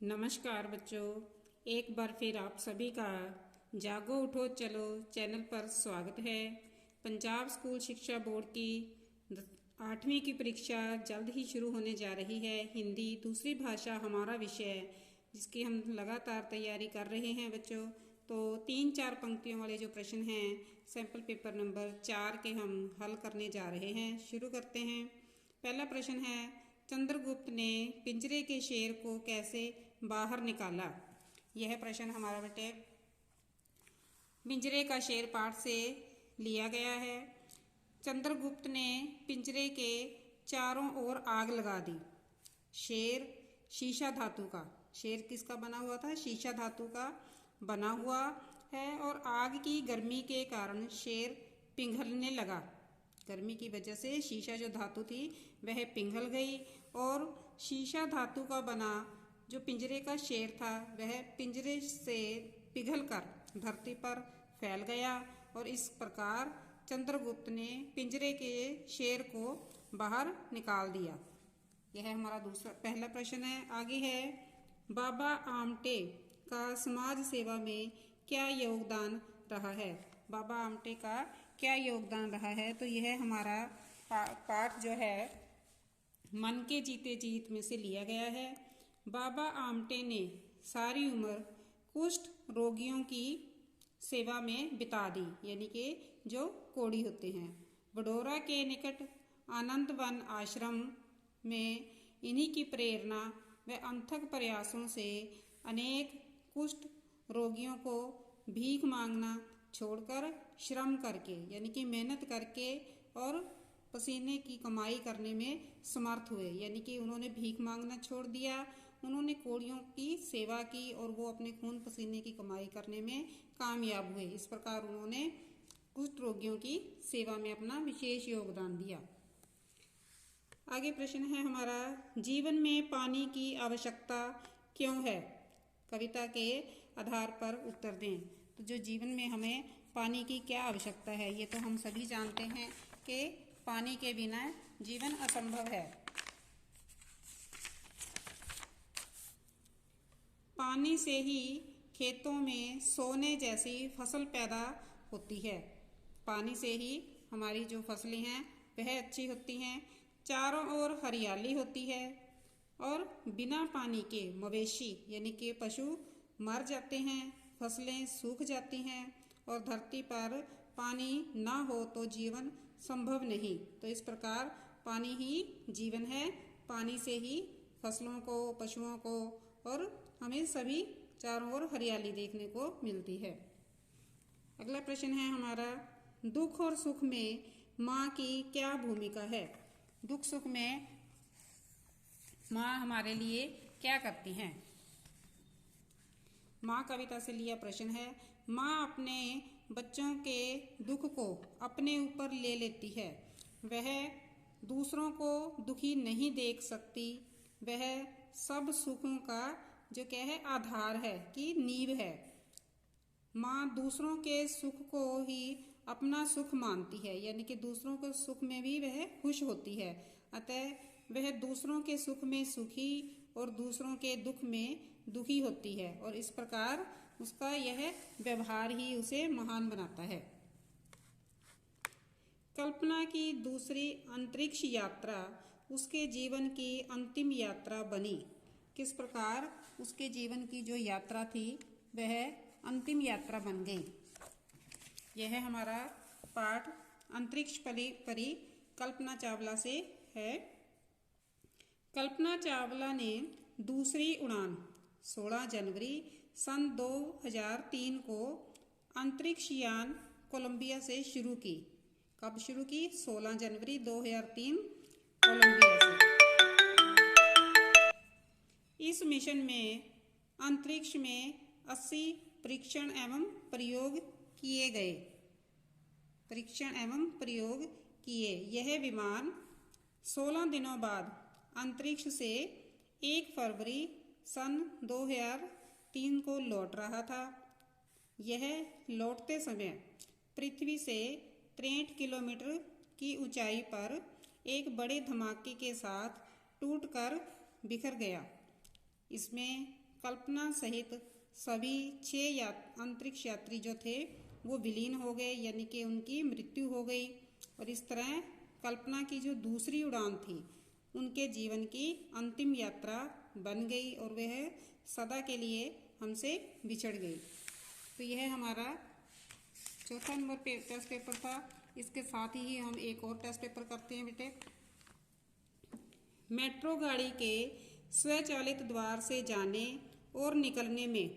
नमस्कार बच्चों, एक बार फिर आप सभी का जागो उठो चलो चैनल पर स्वागत है। पंजाब स्कूल शिक्षा बोर्ड की 8वीं की परीक्षा जल्द ही शुरू होने जा रही है। हिंदी दूसरी भाषा हमारा विषय है, जिसकी हम लगातार तैयारी कर रहे हैं बच्चों। तो 3-4 पंक्तियों वाले जो प्रश्न हैं सैंपल पेपर नंबर 4 के हम हल करने जा रहे हैं। शुरू करते हैं। पहला प्रश्न है, चंद्रगुप्त ने पिंजरे के शेर को कैसे बाहर निकाला। यह प्रश्न हमारा बेटे पिंजरे का शेर पाठ से लिया गया है। चंद्रगुप्त ने पिंजरे के चारों ओर आग लगा दी। शेर शीशा धातु का, शेर किसका बना हुआ था? शीशा धातु का बना हुआ है और आग की गर्मी के कारण शेर पिघलने लगा। गर्मी की वजह से शीशा जो धातु थी वह पिघल गई और शीशा धातु का बना जो पिंजरे का शेर था वह पिंजरे से पिघलकर धरती पर फैल गया और इस प्रकार चंद्रगुप्त ने पिंजरे के शेर को बाहर निकाल दिया। यह हमारा पहला प्रश्न है। आगे है, बाबा आमटे का समाज सेवा में क्या योगदान रहा है। बाबा आमटे का क्या योगदान रहा है? तो यह हमारा पाठ जो है मन के जीते जीत में से लिया गया है। बाबा आमटे ने सारी उम्र कुष्ठ रोगियों की सेवा में बिता दी, यानी कि जो कोढ़ी होते हैं। बडोरा के निकट आनंदवन आश्रम में इन्हीं की प्रेरणा व अथक प्रयासों से अनेक कुष्ठ रोगियों को भीख मांगना छोड़कर श्रम करके, यानी कि मेहनत करके और पसीने की कमाई करने में समर्थ हुए। यानी कि उन्होंने भीख मांगना छोड़ दिया, उन्होंने कोढ़ियों की सेवा की और वो अपने खून पसीने की कमाई करने में कामयाब हुए। इस प्रकार उन्होंने कुष्ठ रोगियों की सेवा में अपना विशेष योगदान दिया। आगे प्रश्न है हमारा, जीवन में पानी की आवश्यकता क्यों है। कविता के आधार पर उत्तर दें। तो जो जीवन में हमें पानी की क्या आवश्यकता है, ये तो हम सभी जानते हैं कि पानी के बिना जीवन असंभव है। पानी से ही खेतों में सोने जैसी फसल पैदा होती है। पानी से ही हमारी जो फसलें हैं वह अच्छी होती हैं, चारों ओर हरियाली होती है और बिना पानी के मवेशी यानी कि पशु मर जाते हैं, फसलें सूख जाती हैं और धरती पर पानी ना हो तो जीवन संभव नहीं। तो इस प्रकार पानी ही जीवन है, पानी से ही फसलों को, पशुओं को और हमें सभी चारों ओर हरियाली देखने को मिलती है। अगला प्रश्न है हमारा, दुख और सुख में माँ की क्या भूमिका है। दुख सुख में माँ हमारे लिए क्या करती हैं। माँ कविता से लिया प्रश्न है। माँ अपने बच्चों के दुख को अपने ऊपर ले लेती है। वह दूसरों को दुखी नहीं देख सकती। वह सब सुखों का जो क्या है आधार है कि नींव है। माँ दूसरों के सुख को ही अपना सुख मानती है, यानी कि दूसरों के सुख में भी वह खुश होती है। अतः वह दूसरों के सुख में सुखी और दूसरों के दुख में दुखी होती है और इस प्रकार उसका यह व्यवहार ही उसे महान बनाता है। कल्पना की दूसरी अंतरिक्ष यात्रा उसके जीवन की अंतिम यात्रा बनी। किस प्रकार उसके जीवन की जो यात्रा थी वह अंतिम यात्रा बन गई। यह हमारा पाठ अंतरिक्ष परी कल्पना चावला से है। कल्पना चावला ने दूसरी उड़ान 16 जनवरी सन 2003 को अंतरिक्ष यान कोलंबिया से शुरू की। कब शुरू की? 16 जनवरी 2003 कोलंबिया से। इस मिशन में अंतरिक्ष में 80 परीक्षण एवं प्रयोग किए गए। यह विमान 16 दिनों बाद अंतरिक्ष से 1 फरवरी सन 2003 को लौट रहा था। यह लौटते समय पृथ्वी से 63 किलोमीटर की ऊंचाई पर एक बड़े धमाके के साथ टूटकर बिखर गया। इसमें कल्पना सहित सभी 6 अंतरिक्ष यात्री जो थे वो विलीन हो गए, यानी कि उनकी मृत्यु हो गई। और इस तरह कल्पना की जो दूसरी उड़ान थी उनके जीवन की अंतिम यात्रा बन गई और वह सदा के लिए हमसे बिछड़ गई। तो यह हमारा चौथा नंबर टेस्ट पेपर था। इसके साथ ही हम एक और टेस्ट पेपर करते हैं बेटे। मेट्रो गाड़ी के स्वचालित द्वार से जाने और निकलने में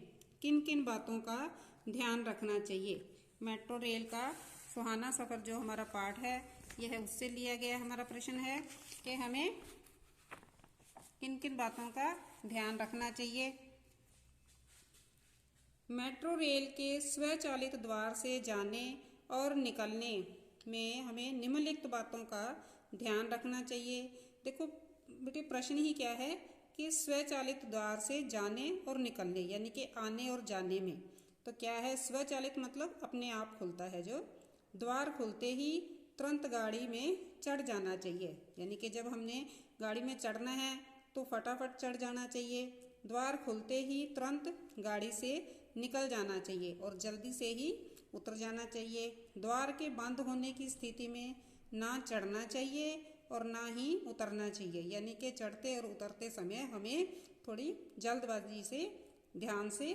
किन किन बातों का ध्यान रखना चाहिए। मेट्रो रेल का सुहाना सफ़र जो हमारा पाठ है यह उससे लिया गया हमारा प्रश्न है कि हमें किन किन बातों का ध्यान रखना चाहिए। मेट्रो रेल के स्वचालित द्वार से जाने और निकलने में हमें निम्नलिखित बातों का ध्यान रखना चाहिए। देखो बेटे प्रश्न ही क्या है कि स्वचालित द्वार से जाने और निकलने, यानी कि आने और जाने में। तो क्या है स्वचालित मतलब अपने आप खुलता है, जो द्वार खुलते ही तुरंत गाड़ी में चढ़ जाना चाहिए, यानी कि जब हमने गाड़ी में चढ़ना है तो फटाफट चढ़ जाना चाहिए। द्वार खुलते ही तुरंत गाड़ी से निकल जाना चाहिए और जल्दी से ही उतर जाना चाहिए। द्वार के बंद होने की स्थिति में ना चढ़ना चाहिए और ना ही उतरना चाहिए, यानी कि चढ़ते और उतरते समय हमें थोड़ी जल्दबाजी से ध्यान से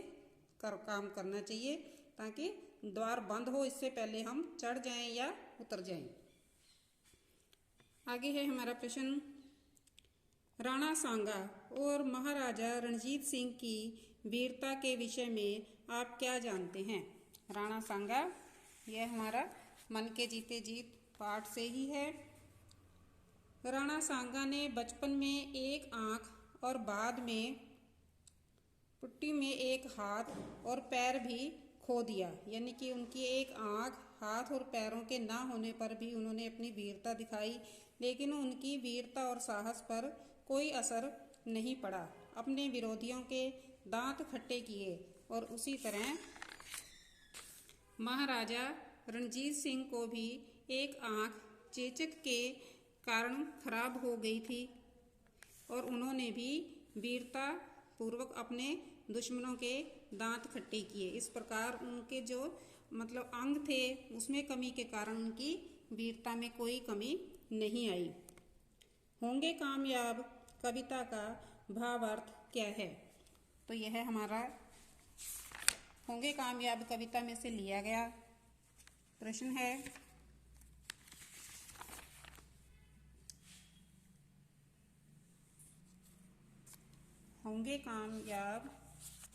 काम करना चाहिए ताकि द्वार बंद हो इससे पहले हम चढ़ जाएं या उतर जाएं। आगे है हमारा प्रश्न, राणा सांगा और महाराजा रणजीत सिंह की वीरता के विषय में आप क्या जानते हैं। राणा सांगा यह हमारा मन के जीते जीत पाठ से ही है। राणा सांगा ने बचपन में एक आँख और बाद में पुट्टी में एक हाथ और पैर भी खो दिया, यानी कि उनकी एक आँख, हाथ और पैरों के ना होने पर भी उन्होंने अपनी वीरता दिखाई, लेकिन उनकी वीरता और साहस पर कोई असर नहीं पड़ा। अपने विरोधियों के दांत खट्टे किए और उसी तरह महाराजा रणजीत सिंह को भी एक आँख चेचक के कारण खराब हो गई थी और उन्होंने भी वीरता पूर्वक अपने दुश्मनों के दांत खट्टे किए। इस प्रकार उनके जो मतलब अंग थे उसमें कमी के कारण उनकी वीरता में कोई कमी नहीं आई। होंगे कामयाब कविता का भावार्थ क्या है। तो यह हमारा होंगे कामयाब कविता में से लिया गया प्रश्न है। होंगे कामयाब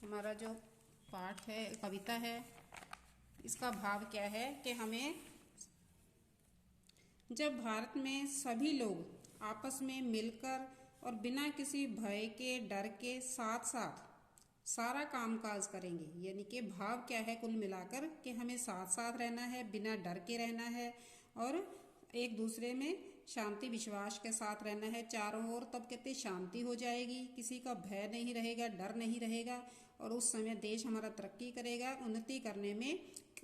हमारा जो पाठ है, कविता है, इसका भाव क्या है कि हमें जब भारत में सभी लोग आपस में मिलकर और बिना किसी भय के डर के साथ साथ सारा कामकाज करेंगे, यानी कि भाव क्या है कुल मिलाकर कि हमें साथ साथ रहना है, बिना डर के रहना है और एक दूसरे में शांति विश्वास के साथ रहना है चारों ओर, तब कहते शांति हो जाएगी, किसी का भय नहीं रहेगा, डर नहीं रहेगा और उस समय देश हमारा तरक्की करेगा, उन्नति करने में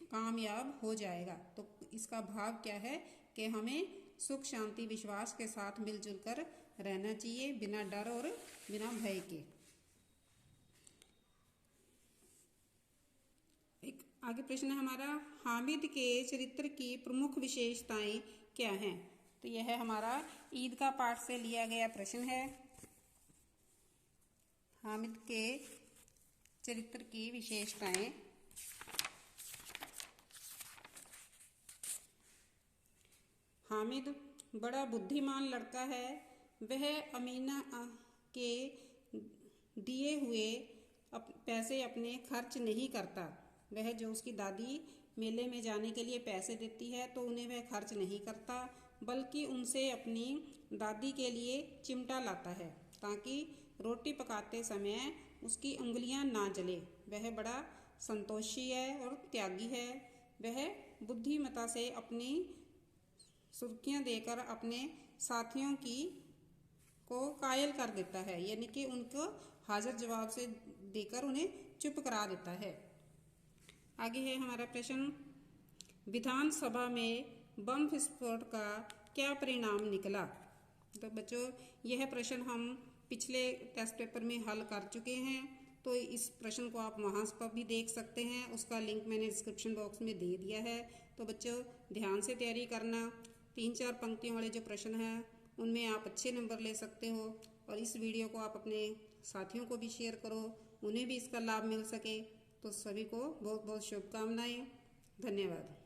कामयाब हो जाएगा। तो इसका भाव क्या है कि हमें सुख शांति विश्वास के साथ मिलजुल कर रहना चाहिए, बिना डर और बिना भय के। एक आगे प्रश्न है हमारा, हामिद के चरित्र की प्रमुख विशेषताएं क्या हैं। तो यह हमारा ईद का पाठ से लिया गया प्रश्न है। हामिद के चरित्र की विशेषताएं, हामिद बड़ा बुद्धिमान लड़का है। वह अमीना के दिए हुए पैसे अपने खर्च नहीं करता। वह जो उसकी दादी मेले में जाने के लिए पैसे देती है तो उन्हें वह खर्च नहीं करता, बल्कि उनसे अपनी दादी के लिए चिमटा लाता है ताकि रोटी पकाते समय उसकी उंगलियां ना जले। वह बड़ा संतोषी है और त्यागी है। वह बुद्धिमत्ता से अपनी सुर्खियां देकर अपने साथियों को कायल कर देता है, यानी कि उनको हाजिर जवाब से देकर उन्हें चुप करा देता है। आगे है हमारा प्रश्न, विधानसभा में बम विस्फोट का क्या परिणाम निकला। तो बच्चों यह प्रश्न हम पिछले टेस्ट पेपर में हल कर चुके हैं। तो इस प्रश्न को आप वहाँ पर भी देख सकते हैं, उसका लिंक मैंने डिस्क्रिप्शन बॉक्स में दे दिया है। तो बच्चों ध्यान से तैयारी करना, 3-4 पंक्तियों वाले जो प्रश्न हैं उनमें आप अच्छे नंबर ले सकते हो। और इस वीडियो को आप अपने साथियों को भी शेयर करो, उन्हें भी इसका लाभ मिल सके। तो सभी को बहुत बहुत शुभकामनाएं। धन्यवाद।